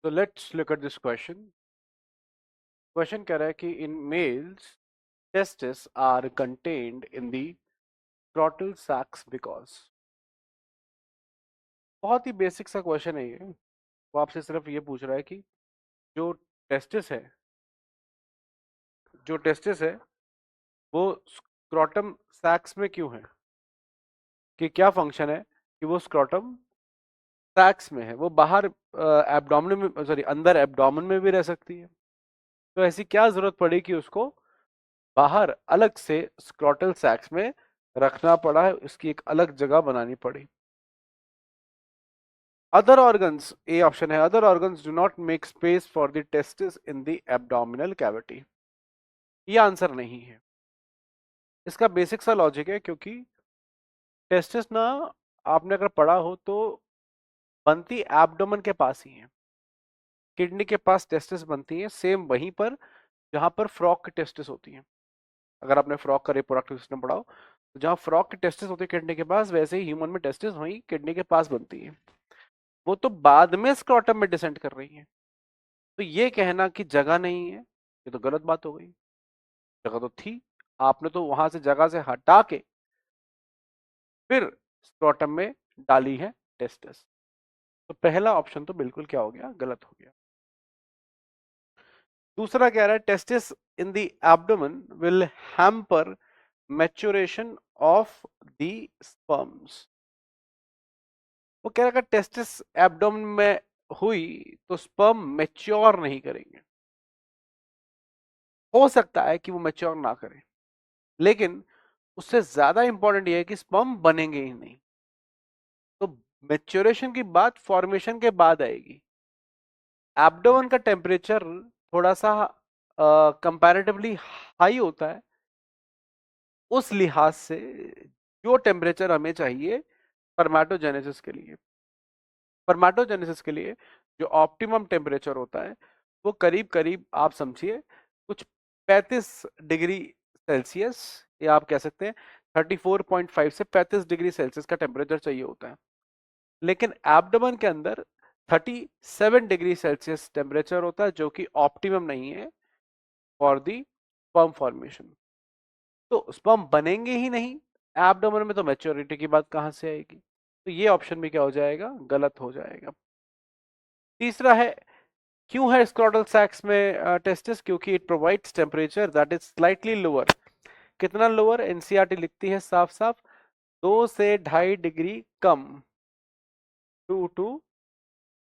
So let's look at this question. Question कह रहा है कि in males testes are contained in the scrotal sacs because बहुत ही basic सा क्वेश्चन है ये। वो आपसे सिर्फ ये पूछ रहा है कि जो टेस्टिस है जो टेस्टिस है वो स्क्रोटम सैक्स में क्यों है, कि क्या फंक्शन है कि वो स्क्रोटम सैक्स में है। वो बाहर एब्डोमेन में, सॉरी, अंदर एब्डोमेन में भी रह सकती है। तो ऐसी क्या जरूरत पड़ी कि उसको बाहर अलग से स्क्रोटल सैक्स में रखना पड़ा है, इसकी एक अलग जगह बनानी पड़ी। अदर ऑर्गन्स, ए ऑप्शन है, other organs do not make space for the testis in the abdominal cavity. ये आंसर नहीं है। इसका बेसिक सा लॉजिक है, क्योंकि टेस्टिस ना, आपने अगर पढ़ा हो तो बनती एब्डोमेन के पास ही है। किडनी के पास टेस्टिस बनती है सेम वहीं पर जहां पर फ्रॉग की टेस्टिस होती है। अगर आपने फ्रॉग का रिप्रोडक्टिव सिस्टम पढ़ा हो तो जहां फ्रॉग की टेस्टिस होती है किडनी के पास, वैसे ही ह्यूमन में टेस्टिस वहीं किडनी के पास बनती है। वो तो बाद में स्क्रोटम में डिसेंड कर रही है। तो ये कहना कि जगह नहीं है, ये तो गलत बात हो गई। जगह तो थी, आपने तो वहां से जगह से हटा के फिर स्क्रोटम में डाली है टेस्टिस। तो पहला ऑप्शन तो बिल्कुल क्या हो गया, गलत हो गया। दूसरा कह रहा है testis in the abdomen will hamper maturation of the sperms. वो कह रहा है टेस्टिस एब्डोमेन में हुई तो स्पर्म मैच्योर नहीं करेंगे। हो सकता है कि वो मैच्योर ना करें, लेकिन उससे ज्यादा इंपॉर्टेंट ये है कि स्पर्म बनेंगे ही नहीं। तो मैच्योरेशन की बात फॉर्मेशन के बाद आएगी। एब्डोमेन का टेम्परेचर थोड़ा सा कंपैरेटिवली हाई होता है, उस लिहाज से जो टेम्परेचर हमें चाहिए स्पर्मेटोजेनेसिस के लिए। स्पर्मेटोजेनेसिस के लिए जो ऑप्टिमम टेम्परेचर होता है वो करीब करीब आप समझिए कुछ 35 डिग्री सेल्सियस, या आप कह सकते हैं 34.5 से 35 डिग्री सेल्सियस का टेम्परेचर चाहिए होता है। लेकिन एब्डोमेन के अंदर 37 डिग्री सेल्सियस टेम्परेचर होता है, जो कि ऑप्टिमम नहीं है फॉर दी स्पर्म फॉर्मेशन। तो स्पर्म बनेंगे ही नहीं एब्डोमेन में, तो मैच्योरिटी की बात कहां से आएगी। तो ये ऑप्शन भी क्या हो जाएगा, गलत हो जाएगा। तीसरा है, क्यों है स्क्रोटल सैक्स में टेस्टिस, क्योंकि it provides temperature that is slightly lower. कितना लोअर, एनसीईआरटी लिखती है साफ साफ 2 से 2.5 degree come, 2 to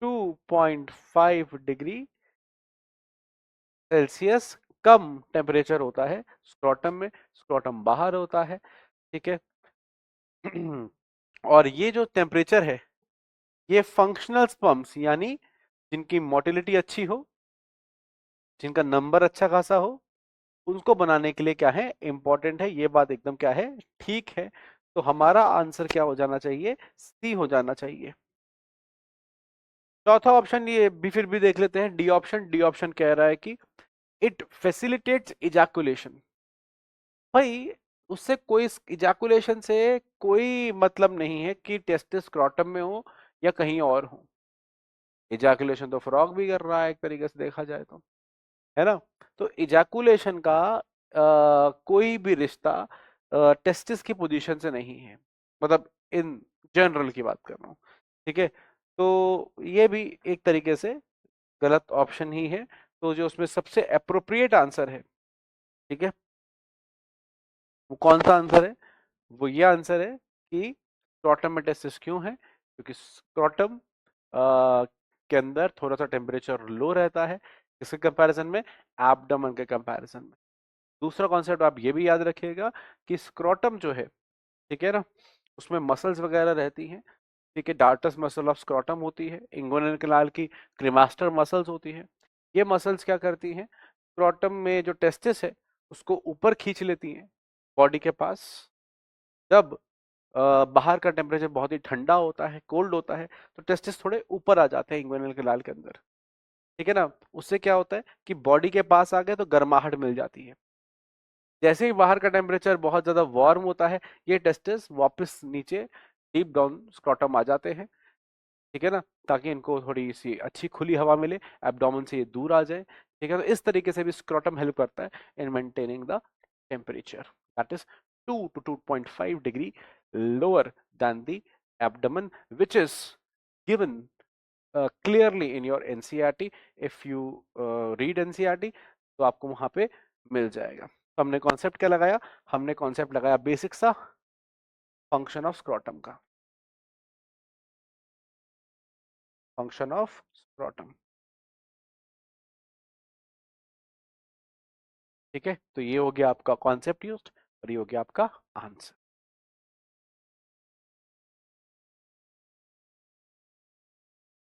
2.5 degree Celsius come temperature होता है स्क्रोटम में। स्क्रोटम बाहर होता है, ठीक है। और ये जो टेम्परेचर है, ये फंक्शनल स्पर्म्स यानी जिनकी मोटिलिटी अच्छी हो, जिनका नंबर अच्छा खासा हो, उनको बनाने के लिए क्या है, इंपॉर्टेंट है। ये बात एकदम क्या है, ठीक है। तो हमारा आंसर क्या हो जाना चाहिए, सी हो जाना चाहिए। चौथा ऑप्शन ये भी फिर भी देख लेते हैं, डी ऑप्शन। डी ऑप्शन कह रहा है कि इट फैसिलिटेट्स इजैकुलेशन। भाई, उससे कोई, इजैकुलेशन से कोई मतलब नहीं है कि टेस्टिस स्क्रोटम में हो या कहीं और हो। इजैकुलेशन तो फ्रॉग भी कर रहा है एक तरीके से देखा जाए तो, है ना। तो इजैकुलेशन का कोई भी रिश्ता टेस्टिस की पोजीशन से नहीं है, मतलब इन जनरल की बात कर रहा हूँ, ठीक है। तो ये भी एक तरीके से गलत ऑप्शन ही है। तो जो उसमें सबसे अप्रोप्रिएट आंसर है, ठीक है, वो कौन सा आंसर है, वो ये आंसर है कि स्क्रोटम में टेस्टिस क्यों है, क्योंकि स्क्रोटम के अंदर थोड़ा सा टेम्परेचर लो रहता है इसके कंपैरिजन में, एब्डोमेन के कंपैरिजन में। दूसरा कॉन्सेप्ट आप ये भी याद रखिएगा कि स्क्रोटम जो है, ठीक है ना, उसमें मसल्स वगैरह रहती हैं, ठीक है। डार्टस मसल ऑफ स्क्रोटम होती है, इंगुइनल कैनाल की क्रीमास्टर मसल्स होती है। ये मसल्स क्या करती हैं, स्क्रोटम में जो टेस्टिस है उसको ऊपर खींच लेती हैं बॉडी के पास। जब बाहर का टेम्परेचर बहुत ही ठंडा होता है, कोल्ड होता है, तो टेस्टिस थोड़े ऊपर आ जाते हैं इंगुइनल कैनाल के अंदर, ठीक है ना। उससे क्या होता है कि बॉडी के पास आ गए तो गर्माहट मिल जाती है। जैसे ही बाहर का टेम्परेचर बहुत ज्यादा वार्म होता है, ये टेस्टिस वापस नीचे डीप डाउन स्क्रोटम आ जाते हैं। ठीक है ना, ताकि इनको थोड़ी सी अच्छी खुली हवा मिले, एब्डोमेन से ये दूर आ जाए। ठीक है, तो इस तरीके से भी स्क्रोटम हेल्प करता है in maintaining the temperature, that is 2 to 2.5 degree lower than the abdomen, which is given clearly in your NCERT. If you read NCERT तो आपको वहां पे मिल जाएगा। तो हमने कॉन्सेप्ट क्या लगाया, हमने कॉन्सेप्ट लगाया बेसिक सा फंक्शन ऑफ स्क्रोटम का, फंक्शन ऑफ स्क्रोटम। ठीक है, तो ये हो गया आपका कॉन्सेप्ट यूज्ड और ये हो गया आपका आंसर।